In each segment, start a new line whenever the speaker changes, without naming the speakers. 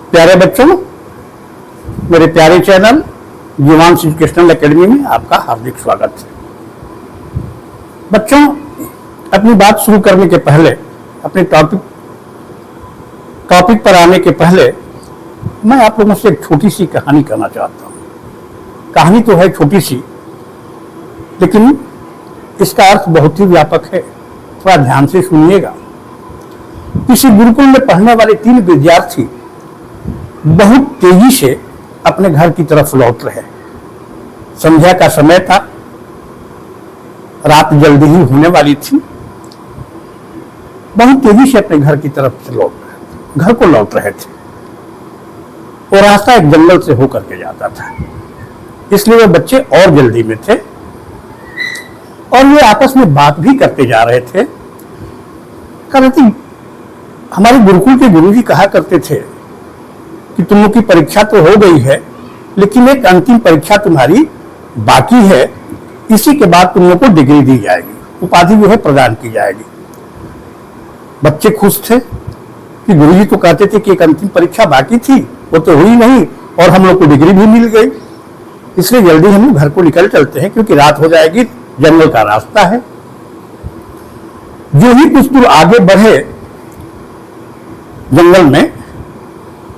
प्यारे बच्चों, मेरे प्यारे चैनल जीवांश एजुकेशनल एकेडमी में आपका हार्दिक स्वागत है। बच्चों, अपनी बात शुरू करने के पहले, अपने टॉपिक पर आने के पहले मैं आप लोगों से एक छोटी सी कहानी कहना चाहता हूँ। कहानी तो है छोटी सी, लेकिन इसका अर्थ बहुत ही व्यापक है। थोड़ा ध्यान से सुनिएगा। किसी गुरुकुल में पढ़ने वाले 3 विद्यार्थी बहुत तेजी से अपने घर की तरफ लौट रहे। संध्या का समय था, रात जल्दी ही होने वाली थी। बहुत तेजी से अपने घर की तरफ से घर को लौट रहे थे। वो रास्ता एक जंगल से होकर के जाता था, इसलिए वो बच्चे और जल्दी में थे और ये आपस में बात भी करते जा रहे थे। कहते हमारे गुरुकुल के गुरुजी कहा करते थे कि तुम लोग की परीक्षा तो हो गई है, लेकिन एक अंतिम परीक्षा तुम्हारी बाकी है। इसी के बाद तुम लोग को डिग्री दी जाएगी, उपाधि जो है प्रदान की जाएगी। बच्चे खुश थे कि गुरुजी तो कहते थे कि एक अंतिम परीक्षा बाकी थी, वो तो हुई नहीं और हम लोग को डिग्री भी मिल गई। इसलिए जल्दी हम घर को निकल चलते हैं, क्योंकि रात हो जाएगी, जंगल का रास्ता है। जो ही कुछ दूर आगे बढ़े जंगल में,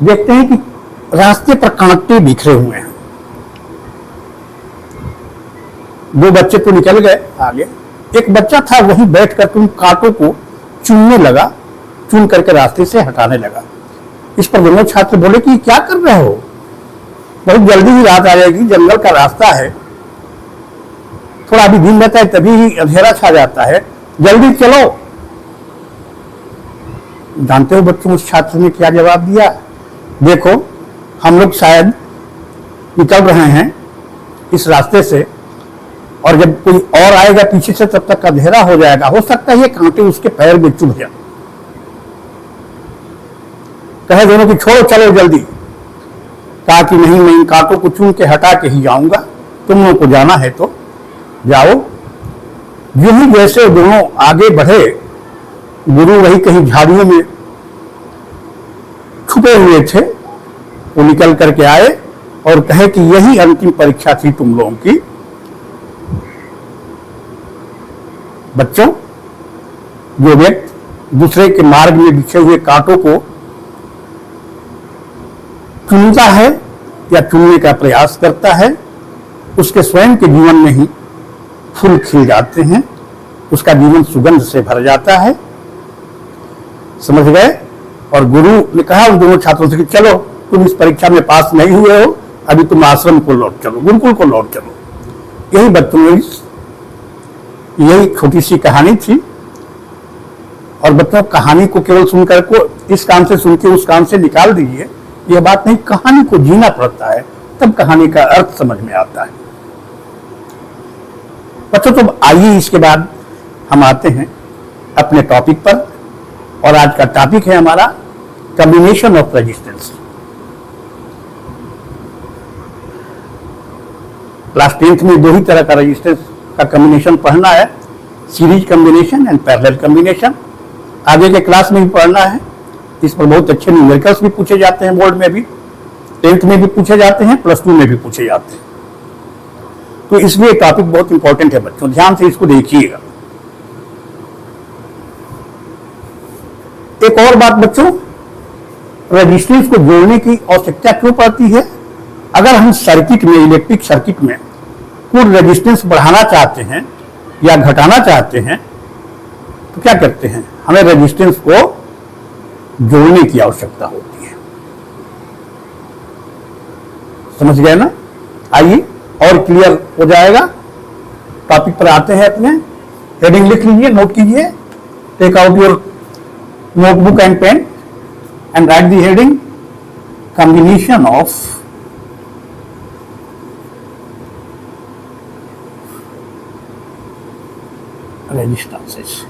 देखते हैं कि रास्ते पर कांटे बिखरे हुए हैं। 2 बच्चे तो निकल गए आगे, एक बच्चा था वहीं बैठकर उन कांटों को चुनने लगा, चुन करके रास्ते से हटाने लगा। इस पर दोनों छात्र बोले कि क्या कर रहे हो, बहुत जल्दी ही रात आ जाएगी, जंगल का रास्ता है, थोड़ा अभी दिन रहता है तभी ही अंधेरा छा जाता है, जल्दी चलो। जानते हो बच्चों उस छात्र ने क्या जवाब दिया? देखो, हम लोग शायद निकल रहे हैं इस रास्ते से, और जब कोई और आएगा पीछे से तब तक अंधेरा हो जाएगा, हो सकता है ये कांटे उसके पैर में चुभ जाए। कहे दोनों की छोड़ो, चलो जल्दी। कहा कि नहीं, मैं इन कांटों को चुन के हटा के ही जाऊंगा, तुम लोगों को जाना है तो जाओ। यूं ही जैसे दोनों आगे बढ़े, गुरु वही कहीं झाड़ियों में छुपे हुए थे, वो निकल करके आए और कहे कि यही अंतिम परीक्षा थी तुम लोगों की। बच्चों, जो व्यक्ति दूसरे के मार्ग में बिछे हुए कांटों को चुनता है या चुनने का प्रयास करता है, उसके स्वयं के जीवन में ही फूल खिल जाते हैं, उसका जीवन सुगंध से भर जाता है। समझ गए? और गुरु ने कहा उन दोनों छात्रों से कि चलो, तुम इस परीक्षा में पास नहीं हुए हो, अभी तुम आश्रम को लौट चलो, गुरुकुल को लौट चलो। यही बच्चों में यही छोटी सी कहानी थी। और बच्चों, कहानी को केवल सुनकर को इस कान से सुन के उस कान से निकाल दीजिए, यह बात नहीं, कहानी को जीना पड़ता है, तब कहानी का अर्थ समझ में आता है। बच्चों, तो आइए इसके बाद हम आते हैं अपने टॉपिक पर, और आज का टॉपिक है हमारा combination of resistance. Class 10th में 2 ही तरह का रेजिस्टेंस का कॉम्बिनेशन पढ़ना है, series combination and parallel combination. आगे के क्लास में भी पढ़ना है। इस पर बहुत अच्छे न्यूमेरिकल्स भी पूछे जाते हैं, बोर्ड में भी, 10th में भी पूछे जाते हैं, +2 में भी पूछे जाते हैं। तो इसलिए टॉपिक बहुत इंपॉर्टेंट है बच्चों, ध्यान से इसको देखिएगा। एक और बात बच्चों, रेजिस्टेंस को जोड़ने की आवश्यकता क्यों पड़ती है? अगर हम सर्किट में, इलेक्ट्रिक सर्किट में कुल रेजिस्टेंस बढ़ाना चाहते हैं या घटाना चाहते हैं, तो क्या करते हैं? हमें रेजिस्टेंस को जोड़ने की आवश्यकता होती है। समझ गए ना? आइए और क्लियर हो जाएगा। टॉपिक पर आते हैं अपने। हेडिंग लिख लीजिए, नोट कीजिए। Take out your notebook and pen and write the heading combination of resistances.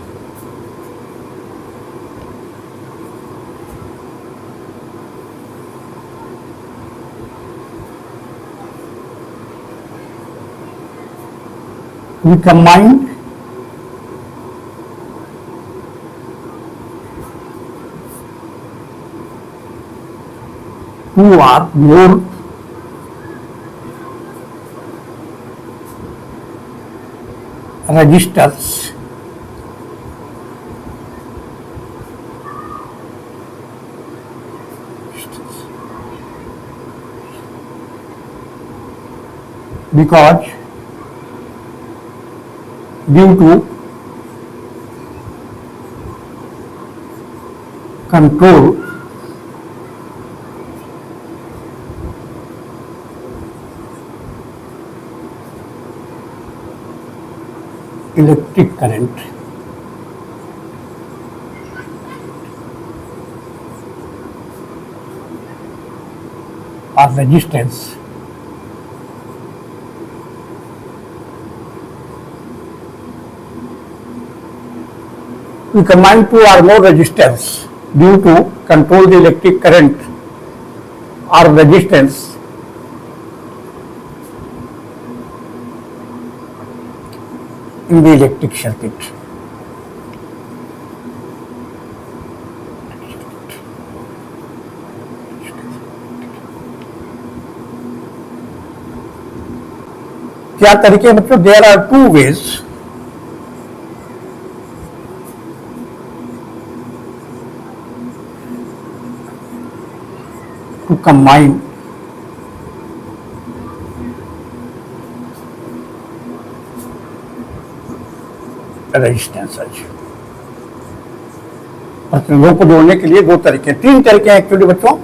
We combined two or more registers because due to control electric current or resistance we combine two or more resistors due to control the electric current or resistance in the electric circuit. क्या तरीके मतलब there are two ways to combine resistances. प्रतिरोधों को जोड़ने के लिए दो तरीके, तीन तरीके हैं एक्चुअली बच्चों।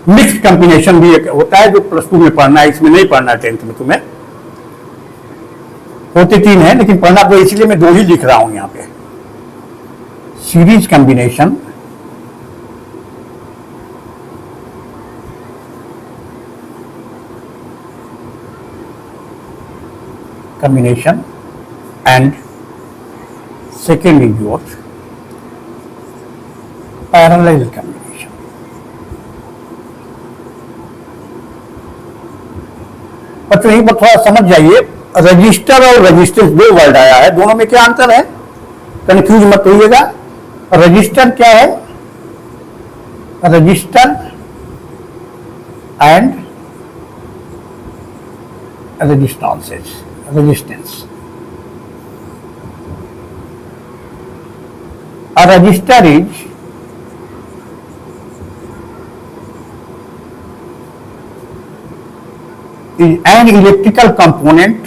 मिक्स्ड कॉम्बिनेशन भी एक होता है जो प्लस 2 में पढ़ना है, इसमें नहीं पढ़ना है 10th में तुम्हें। होते तीन है लेकिन पढ़ना तो इसलिए मैं दो ही लिख रहा हूं यहां पे। Series combination and second is your parallel combination। बच्चों यही थोड़ा समझ जाइए, रजिस्टर और रेजिस्टेंस दो वर्ड आया है, दोनों में क्या अंतर है, कंफ्यूज मत होइएगा। रजिस्टर क्या है, resistor and resistance. A resistor is an electrical component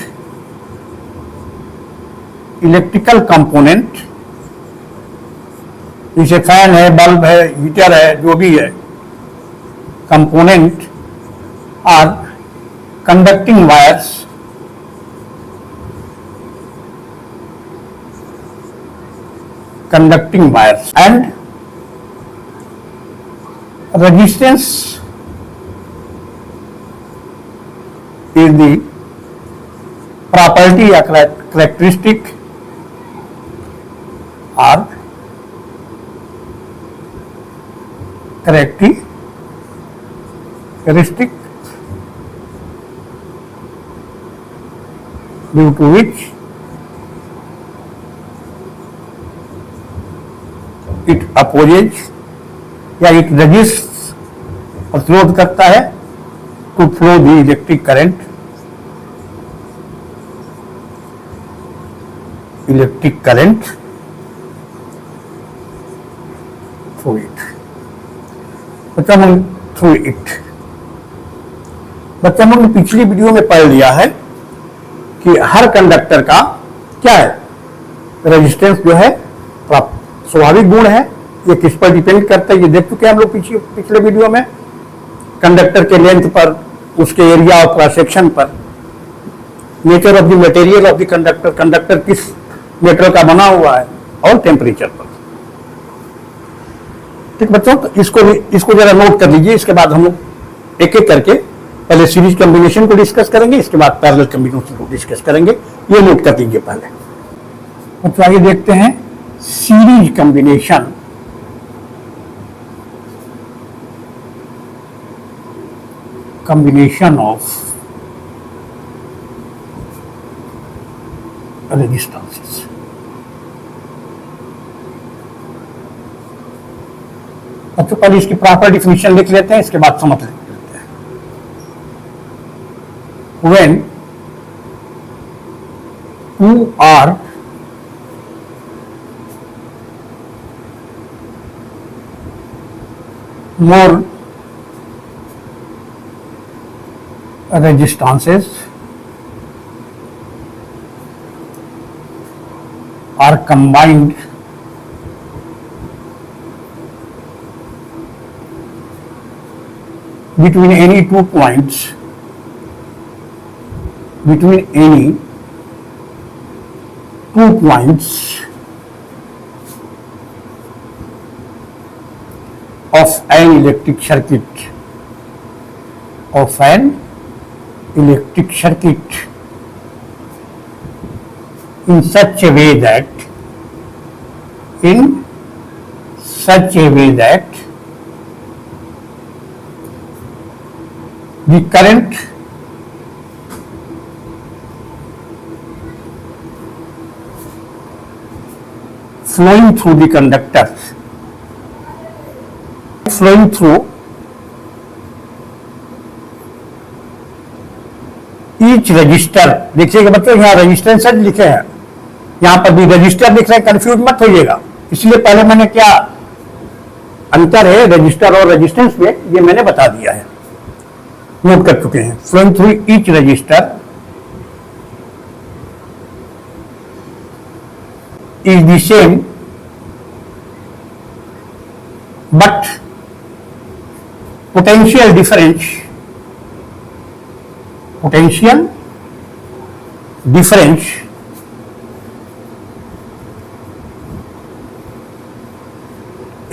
जैसे फैन है, बल्ब है, हीटर है, जो भी है, component are conducting wires and resistance is the property or characteristic or characteristic due to which it opposes या it resists, प्रतिरोध करता है, to flow the electric current through it। बच्चों हम through it, बच्चों हमने पिछली वीडियो में पढ़ लिया है कि हर कंडक्टर का क्या है, रेजिस्टेंस जो है स्वाभाविक गुण है, ये किस पर डिपेंड करता है ये देख चुके हैं हम लोग पिछले वीडियो में। कंडक्टर के लेंथ पर, उसके एरिया और क्रॉस सेक्शन पर, nature of the material of the conductor, conductor किस मेटेरियल का बना हुआ है, और टेम्परेचर पर। ठीक बच्चों, तो इसको जरा नोट कर लीजिए। इसके बाद हम लोग एक एक करके पहले सीरीज कॉम्बिनेशन को डिस्कस करेंगे, इसके बाद पैरेलल कॉम्बिनेशन को डिस्कस करेंगे। ये नोट कर लीजिए पहले। तो आगे देखते हैं series combination. combination of resistances। सबसे पहले इसकी प्रॉपर डिफिनेशन लिख लेते हैं, इसके बाद समझ लेते हैं। When two or more resistances are combined between any 2 points, between any 2 points of an electric circuit, of an electric circuit, in such a way that, in such a way that the current flowing through the conductor, flowing through each register. देखिएगा बच्चों, यहाँ resistance लिखे हैं, यहाँ पर भी register लिख रहे हैं, कंफ्यूज मत होइएगा। इसलिए पहले मैंने क्या अंतर है रजिस्टर और रेजिस्टेंस में, ये मैंने बता दिया है, नोट कर चुके हैं। Flowing through each resistor is the same but potential difference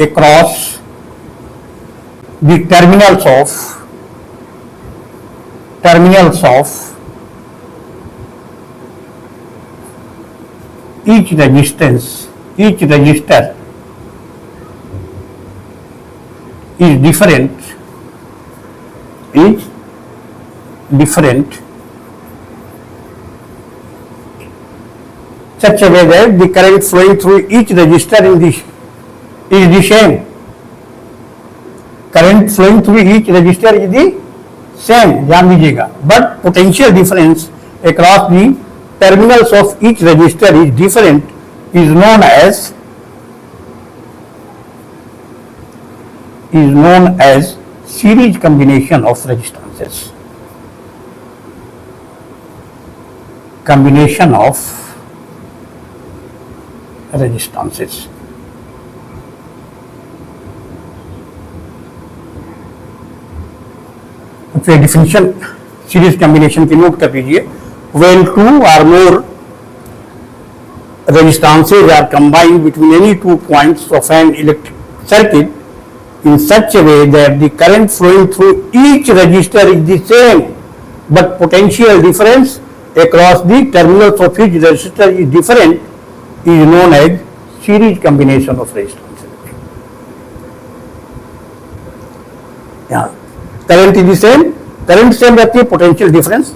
across the terminals of each register is different such a way that the current flowing through each register is the same. Current flowing through each register is the same, ध्यान दीजिएगा, but potential difference across the terminals of each register is different, is known as series combination of resistances. Combination of resistances. तो definition series combination की note कर लीजिए। When two or more resistances are combined between any 2 points of an electric circuit in such a way that the current flowing through each resistor is the same, but potential difference across the terminals of each resistor is different, is known as series combination of resistances. यहाँ current is the same, current same रहती है, potential difference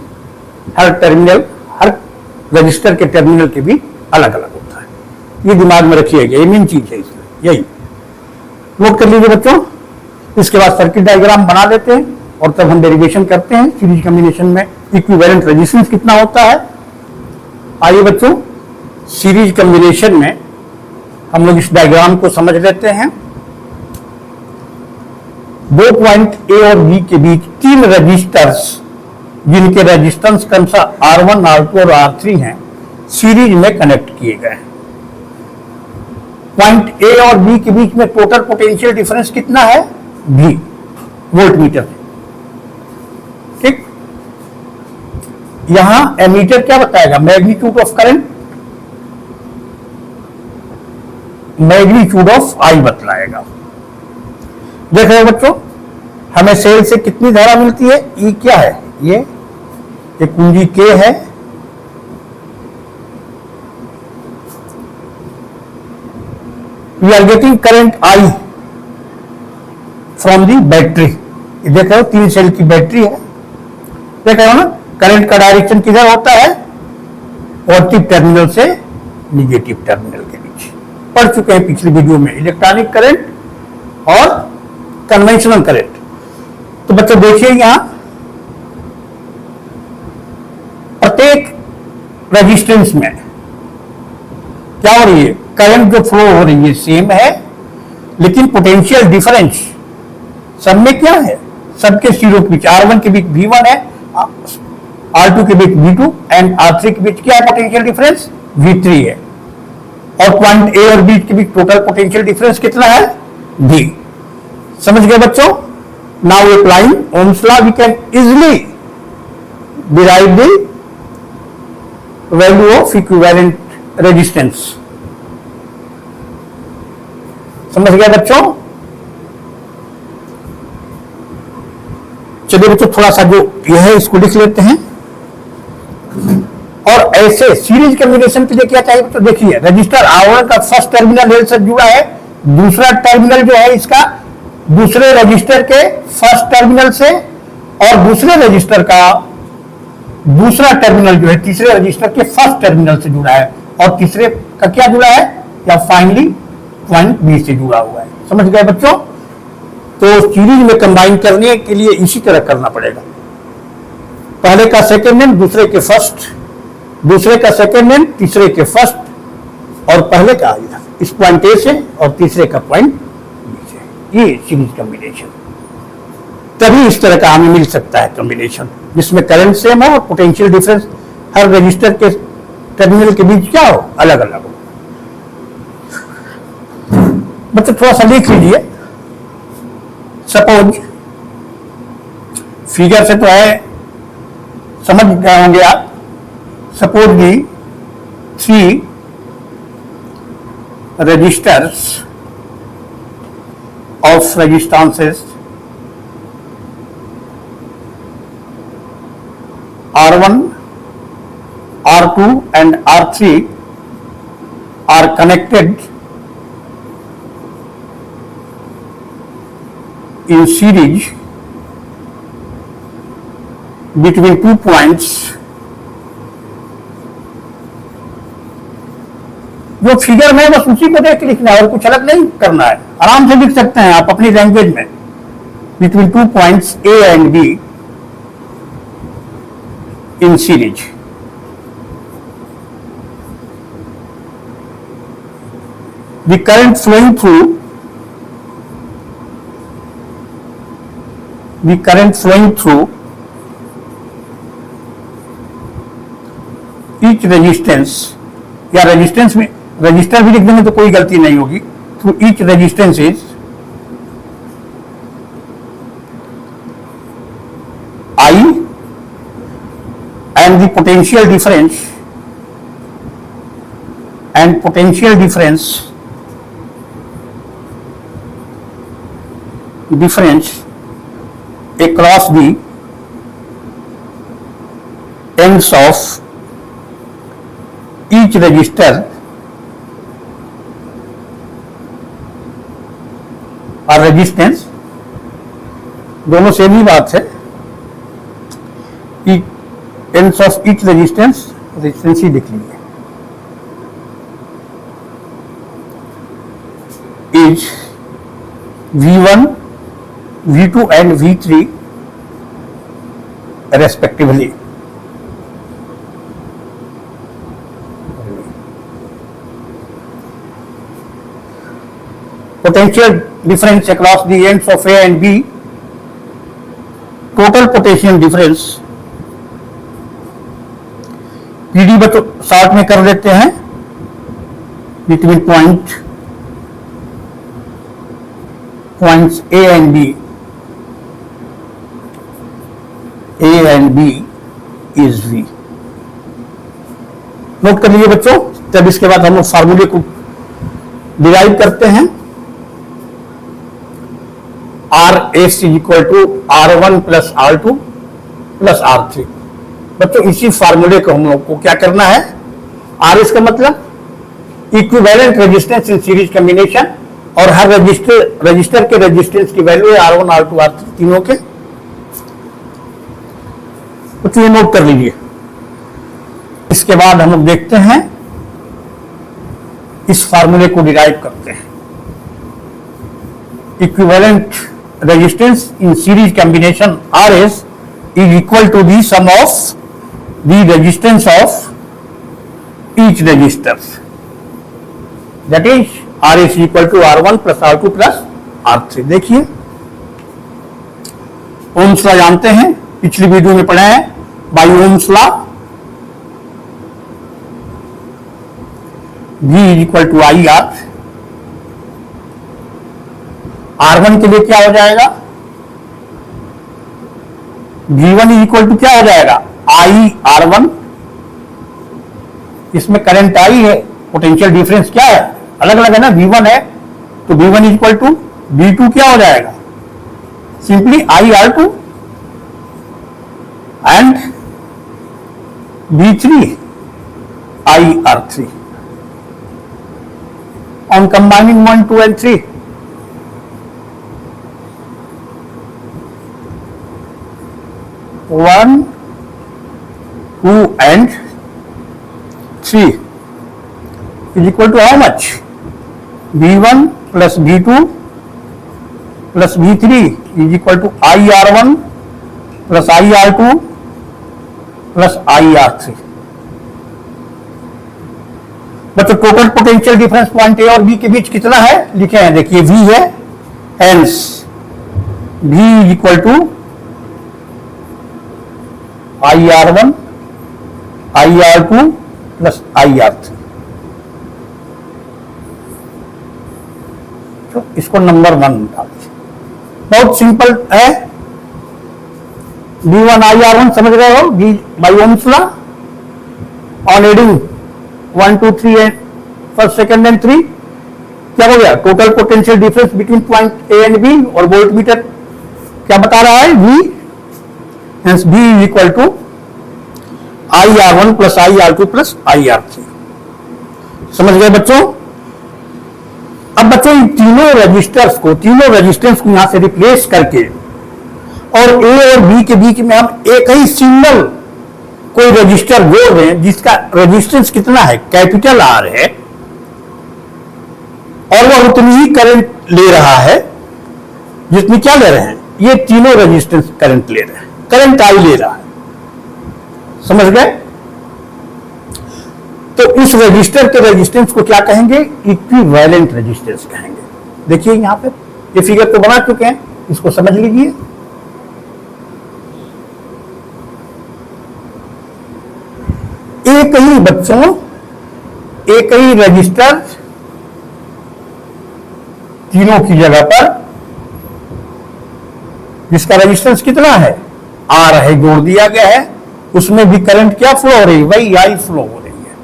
हर terminal, हर register के terminal के भी अलग अलग होता है। ये दिमाग में रखिएगा, ये मेन चीज है इसमें, यही नोट कर लीजिए बच्चों। इसके बाद सर्किट डायग्राम बना लेते हैं और तब हम डेरिवेशन करते हैं सीरीज कॉम्बिनेशन में इक्विवेलेंट रेजिस्टेंस कितना होता है। आइए बच्चों, सीरीज कॉम्बिनेशन में हम लोग इस डायग्राम को समझ लेते हैं। 2 पॉइंट ए और बी के बीच 3 रजिस्टर्स जिनके रेजिस्टेंस क्रमशः R1, R2 और R3 हैं, सीरीज में कनेक्ट किए गए हैं। पॉइंट ए और बी के बीच में टोटल पोटेंशियल डिफरेंस कितना है? V, वोल्टमीटर से। ठीक, यहां एमीटर क्या बताएगा? Magnitude of current, magnitude of I बतलाएगा। देख रहे हो बच्चों, हमें सेल से कितनी धारा मिलती है? E क्या है? ये कुंजी K है, we are getting current I from the battery. देख रहे हो 3 सेल की बैटरी है, देख रहे हो ना। करंट का डायरेक्शन किधर होता है? पॉजिटिव टर्मिनल से निगेटिव टर्मिनल के बीच। पढ़ चुके हैं पिछली वीडियो में, इलेक्ट्रॉनिक करंट और कन्वेंशनल करंट। तो बच्चों देखिए यहां प्रत्येक रेजिस्टेंस में क्या हो रही है, करंट जो फ्लो हो रही है सेम है, लेकिन पोटेंशियल डिफरेंस सब में क्या है, सबके सीरो के बीच, R1 के बीच V1 है, R2 के बीच V2 एंड R3 के बीच क्या है पोटेंशियल डिफरेंस, V3 है। और पॉइंट ए और बी के बीच टोटल पोटेंशियल डिफरेंस कितना है, D। समझ गए बच्चों? Now applying Ohm's law we can easily derive the value of equivalent resistance. समझ गए बच्चों? चलिए बच्चों थोड़ा सा जो यह है इसको लिख लेते हैं। और ऐसे सीरीज कम्युनिकेशन के लिए क्या चाहिए तो देखिए, रजिस्टर R1 का फर्स्ट टर्मिनल रेल से जुड़ा है, दूसरा टर्मिनल जो है इसका दूसरे रजिस्टर के फर्स्ट टर्मिनल से, और दूसरे रजिस्टर का दूसरा टर्मिनल जो है तीसरे रजिस्टर के फर्स्ट टर्मिनल से जुड़ा है, और तीसरे का क्या जुड़ा है, या फाइनली पॉइंट बी से जुड़ा हुआ है। समझ गए बच्चों? तो सीरीज में कंबाइन करने के लिए इसी तरह करना पड़ेगा, पहले का सेकेंड एंड दूसरे के फर्स्ट, दूसरे का सेकेंड एंड तीसरे के फर्स्ट, और पहले का इस पॉइंट ए से और तीसरे का पॉइंट बी से, ये सीरीज कॉम्बिनेशन। तभी इस तरह का हमें मिल सकता है कॉम्बिनेशन जिसमें करंट सेम हो और पोटेंशियल डिफरेंस हर रजिस्टर के टर्मिनल के बीच क्या हो, अलग अलग हो। मतलब थोड़ा सा लिख लीजिए, सपोज फिगर से तो है समझ गए होंगे आप। Suppose the 3 registers of resistances R1, R2 and R3 are connected in series between 2 points। जो फिगर में बस उसी को देख के लिखना है और कुछ अलग नहीं करना है, आराम से लिख सकते हैं आप अपनी लैंग्वेज में। Between 2 points A and B in series. The current flowing through each resistance, या रेजिस्टेंस में रजिस्टर भी लिख देंगे तो कोई गलती नहीं होगी, through each resistance is I and the potential difference across the ends of each register और रेजिस्टेंस दोनों सेम ही बात है। एंड्स ऑफ ईच रेजिस्टेंस ही लिख लीजिए, is V1, V2 and V3 respectively। Potential difference across the ends of A and B, total potential difference PD बच्चों short में कर देते हैं, between points A and B is V। Note कर लीजिए बच्चों। तब इसके बाद हम लोग फार्मूले को डिराइव करते हैं। RS is equal to R1 plus R2 plus R3। बच्चों इसी फार्मूले को हम लोग को क्या करना है, RS का मतलब equivalent resistance in series combination, और हर रजिस्टर के रेजिस्टेंस की वैल्यू है R1, R2, R3 तीनों के। तो ये नोट कर लीजिए। इसके बाद हम लोग देखते हैं, इस फार्मूले को डिराइव करते हैं। Equivalent resistance in series combination RS is equal to the sum of the resistance of each resistor, that is RS equal to R1 plus R2 plus R3। देखिए ओम्स लॉ जानते हैं, पिछली वीडियो में पढ़ा है, by Ohm's law V is equal to I R. R1 के लिए क्या हो जाएगा, V1 इज इक्वल टू क्या हो जाएगा, आई R1। इसमें करंट आई है, पोटेंशियल डिफरेंस क्या है, अलग अलग है ना, V1 है तो V1 is equal to V2 क्या हो जाएगा, simply I R2 and V3 I R3 on combining 1, 2 and 3। One, 2 and 3 is equal to how much? V1 plus V2 plus V3 is equal to IR1 plus IR2 plus IR3। बच्चों total potential difference point A और B के बीच कितना है लिखे हैं, देखिए V है, hence V is equal to IR1 IR2 plus IR3। तो इसको नंबर 1 डालिए, बहुत सिंपल है। V1 IR1 समझ रहे हो, V by Ohm's law on adding 1, 2, 3 and first second and 3 क्या हो गया, total potential difference between point A and B, और वोल्टमीटर क्या बता रहा है, V, hence B is equal to IR1 plus IR2 plus IR3। समझ गए बच्चों। अब बच्चों इन तीनों रेजिस्टर्स को, तीनों रेजिस्टेंस को यहां से रिप्लेस करके और A और B के बीच में हम एक ही सिंगल कोई रजिस्टर जोड़ रहे हैं जिसका रेजिस्टेंस कितना है, कैपिटल R है, और वह उतनी ही करंट ले रहा है जितनी क्या ले रहे हैं, ये तीनों रेजिस्टेंस करंट ले रहे हैं, करंट आई ले रहा है। समझ गए। तो उस रजिस्टर के रेजिस्टेंस को क्या कहेंगे, इक्विवेलेंट रेजिस्टेंस कहेंगे। देखिए यहां पे ये फिगर तो बना चुके हैं, इसको समझ लीजिए। एक ही बच्चों, एक ही रजिस्टर तीनों की जगह पर, जिसका रेजिस्टेंस कितना है, R है, जोड़ दिया गया है, उसमें भी करंट क्या फ्लो हो रही है, वही आई फ्लो हो रही है।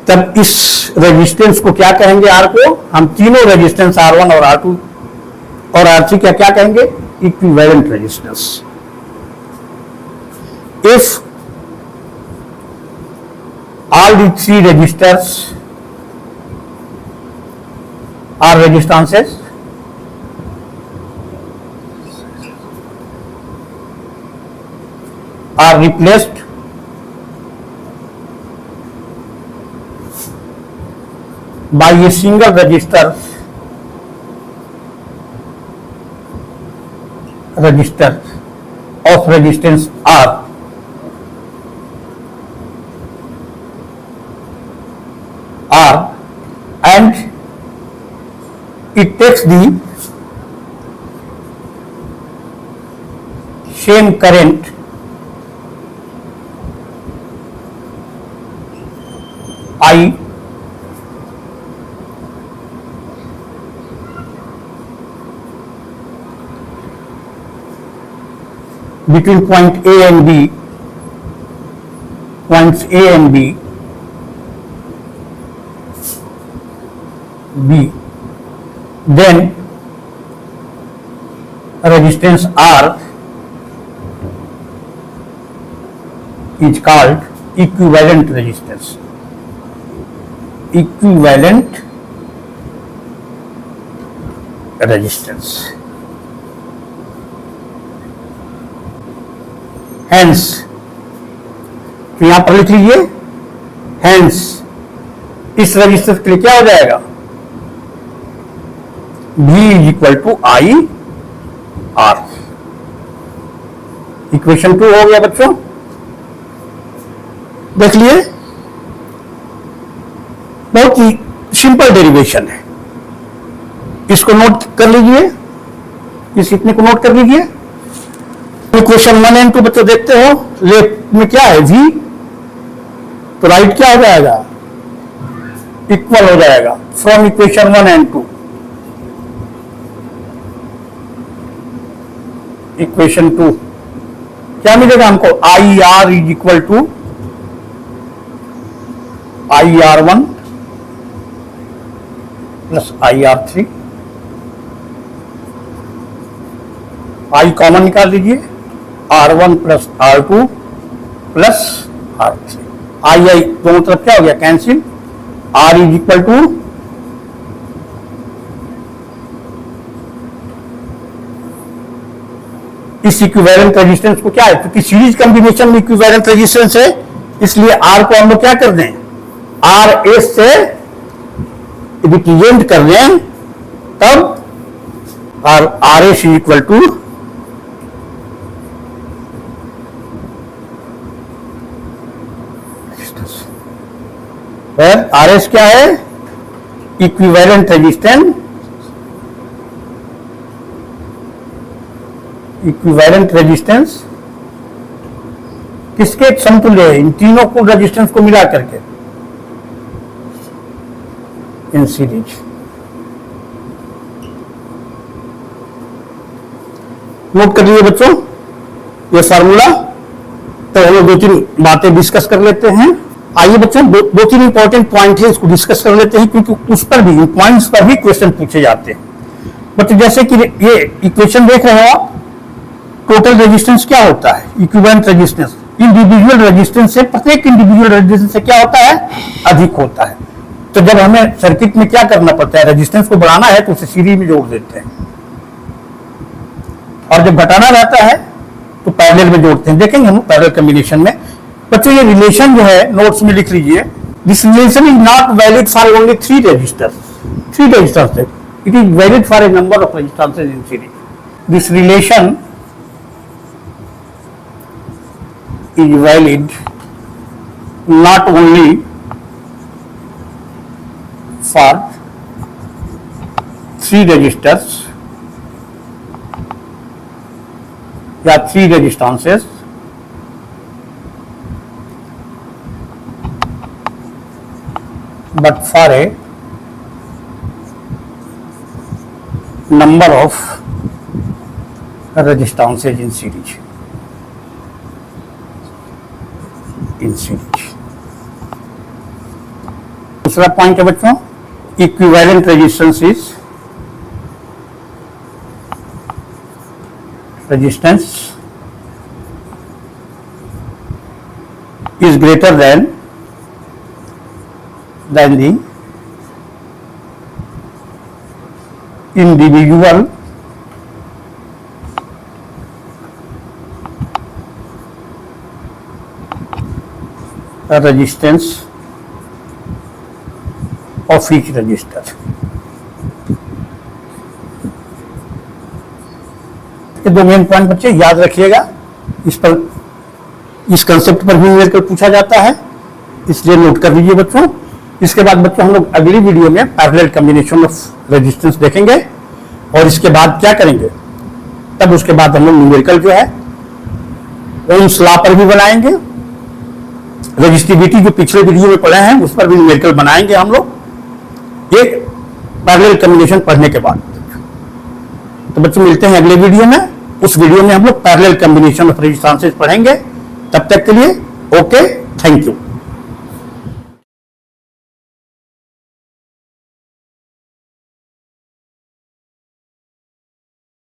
तब इस रेजिस्टेंस को क्या कहेंगे, R को हम तीनों रेजिस्टेंस R1 और R2 और R3 क्या कहेंगे, equivalent resistance. If all the three resistors are resistances, are replaced by a single resistor of resistance R, and it takes the same current I between point A and B, points A and B, then resistance R is called equivalent resistance. Equivalent resistance. Hence, तो यहां पर लिख लीजिए, hence इस register के लिए क्या हो जाएगा, V is equal to I R. Equation 2 हो गया बच्चों, देख लिए, बहुत ही सिंपल डेरिवेशन है। इसको नोट कर लीजिए, इस इतने को नोट कर लीजिए। इक्वेशन 1 एंड 2 बच्चों देखते हो, लेफ्ट में क्या है V, तो राइट क्या हो जाएगा, इक्वल हो जाएगा फ्रॉम इक्वेशन 1 एंड 2। इक्वेशन 2 क्या मिलेगा हमको, I R is equal to I R 1 plus I R 3। I common निकाल लीजिए, R1 plus R2 plus R3। आई आई दोनों तरफ क्या हो गया, cancel. R is equal to इस इक्विवेलेंट रेजिस्टेंस को क्या है, क्योंकि सीरीज कॉम्बिनेशन में इक्विवेलेंट रेजिस्टेंस है, इसलिए R को हम लोग क्या कर दें, आर एस से रिप्रेजेंट कर दें, तब R S is equal to R S क्या है, इक्विवेलेंट रेजिस्टेंस। इक्विवेलेंट रेजिस्टेंस किसके समतुल्य है, इन तीनों को रेजिस्टेंस को मिला करके, इन सीरीज। नोट कर लीजिए बच्चों ये फार्मूला। तो हम लोग दो तीन बातें डिस्कस कर लेते हैं। आइए बच्चों, दो तीन इंपॉर्टेंट पॉइंट है, इसको डिस्कस कर लेते हैं, क्योंकि उस पर भी, पॉइंट्स पर भी क्वेश्चन पूछे जाते हैं। बट जैसे कि ये इक्वेशन देख रहे हो आप, टोटल रेजिस्टेंस क्या होता है, इक्विवेलेंट रेजिस्टेंस इंडिविजुअल रेजिस्टेंस से, प्रत्येक इंडिविजुअल रेजिस्टेंस से क्या होता है, अधिक होता है। तो जब हमें सर्किट में क्या करना पड़ता है, रेजिस्टेंस को बढ़ाना है तो उसे सीरीज में जोड़ देते हैं, और जब घटाना रहता है तो पैरेलल में जोड़ते हैं। देखेंगे हम पैरेलल कॉम्बिनेशन में। बच्चों ये रिलेशन जो है नोट्स में लिख लीजिए, this relation is not valid for only three resistors, it is valid for a number of resistances in series. This relation is valid not only for three resistors या three resistances, but for a number of resistances in series. दूसरा point है बच्चों, equivalent resistance is greater than the individual resistance of each resistor। ये दो main point बच्चे याद रखिएगा, इस पर, इस कंसेप्ट पर भी न्यूमेरिकल पूछा जाता है, इसलिए नोट कर लीजिए बच्चों। इसके बाद बच्चों हम लोग अगली वीडियो में पैरेलल कॉम्बिनेशन ऑफ रेजिस्टेंस देखेंगे, और इसके बाद क्या करेंगे, तब उसके बाद हम लोग न्यूमेरिकल जो है ओम्स लॉ पर भी बनाएंगे, रजिस्टिविटी जो पिछले वीडियो में पढ़े हैं उस पर भी न्यूमेरिकल बनाएंगे हम लोग, ये पैरेलल कॉम्बिनेशन पढ़ने के बाद। तो बच्चों मिलते हैं अगले वीडियो में, उस वीडियो में हम लोग पैरेलल कॉम्बिनेशन ऑफ रेजिस्टेंसेस पढ़ेंगे। तब तक के लिए ओके, थैंक यू।